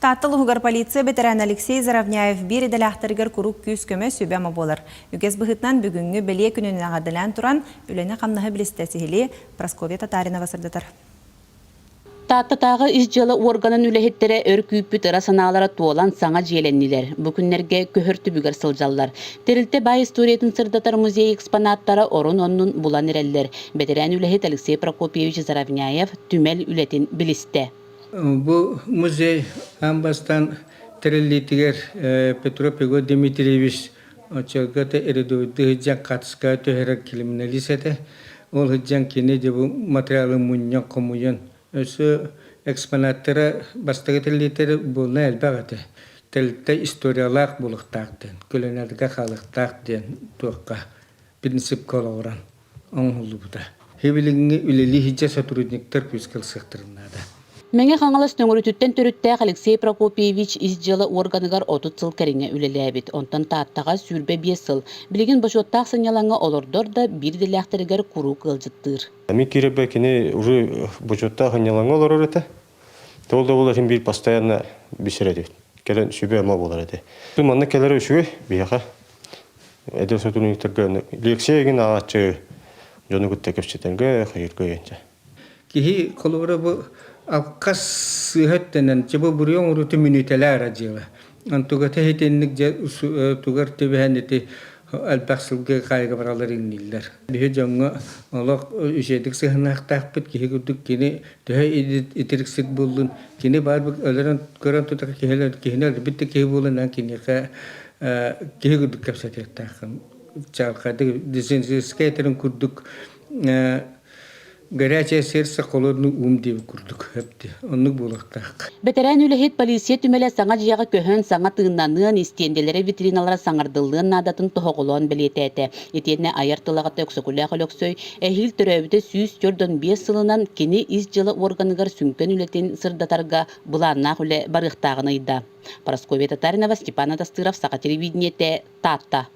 Таттылығығыр полиция бетеран Алексей Заравняев бір еделяқтырғыр күрік күйіз көмі сөбәмі болыр. Үгез бұғытнан бүгінгі біле күнінің ағадылан тұран үлені қамнағы білістәсігілі Прасковия Татарина басырдытыр. Таттатағы изжалы органын үлехеттері өр күйіппіт ырасаналары туолан саңа желеннилер. Бүкінлерге көхірті бүгір сылжаллар. Терілте бай историятын сырдатар музей экспонаттары орын оннун булан ереллер. Бетеран үлехет Алексей Прокопьевич Заравняев түмел үлетін білісті. Bu muzey ambastan terellitiger Petro Pego Dimitrievich Çorgata ereduydu hıccan katska töherek kriminalisete ol hıccan kine de bu materyali munyan komuyan ösü eksponatlara bastı terelliteri bulna elbette telte istoriyalar buluktaktın kölönerdeki halıktaktın tuğka prinsip kolaoran onhulu bu da hebilini üleli hıcca saturudnikler püskal sıktırınada. Мәңе қаңалас нөңірітіттен түріттәк Алексей Прокопьевич изжалы органыгар 30 сыл кәріңе үлеләбет. Онтан тааттаға сүрбе 5 сыл. Білеген башоттақ сынялаңа олордор да бір деляқтырыгар құру қылжыттыр. Ми киребе кені уже башоттақ сынялаңа олорор еті. Толда олар бір постоянно бисереді. Келен сүбе ама болар еді. Манна келері үшіге бияға. Әдел сотунингтерге Алексейген ағатшы жоны күтті кепшетенге қайырға енче. Кихи колора bu alkas sıhhattenen çaba buraya urutu minüteler acıla. Antuga tehitenlik tugar tebeheneti alpaksılga kaygı paraların niller. Bihe jonga Allah üşedik sıhhanak takpet kihi guduk kini tehe itiriksik buldun. Kini bar bak öleran gören tutak kihiler bitti kihi bulan kini kihi guduk kapsatek takım. Çalkadı dizinsiz skaterin kurduk. Горячее сердце холодный ум деп күрдік хепті. Онны болықтақ. Бетеран үлехет полиция түмелі саңа жияғы көхін саңа тыңнанын истенделері витриналара саңардылығын надатын тоғылуын білеті әті. Етенне айартылағыты өксікулі ақылөксөй, әхіл түрәуіті сүйіз көрден 5 сылынан кені из жылы органығар сүнкен үлетін сырдатарға бұланнақ үлі барықтағын айда. Прасковия Татаринова, Степан Атастыров, Сақа телевидениеті, Татта.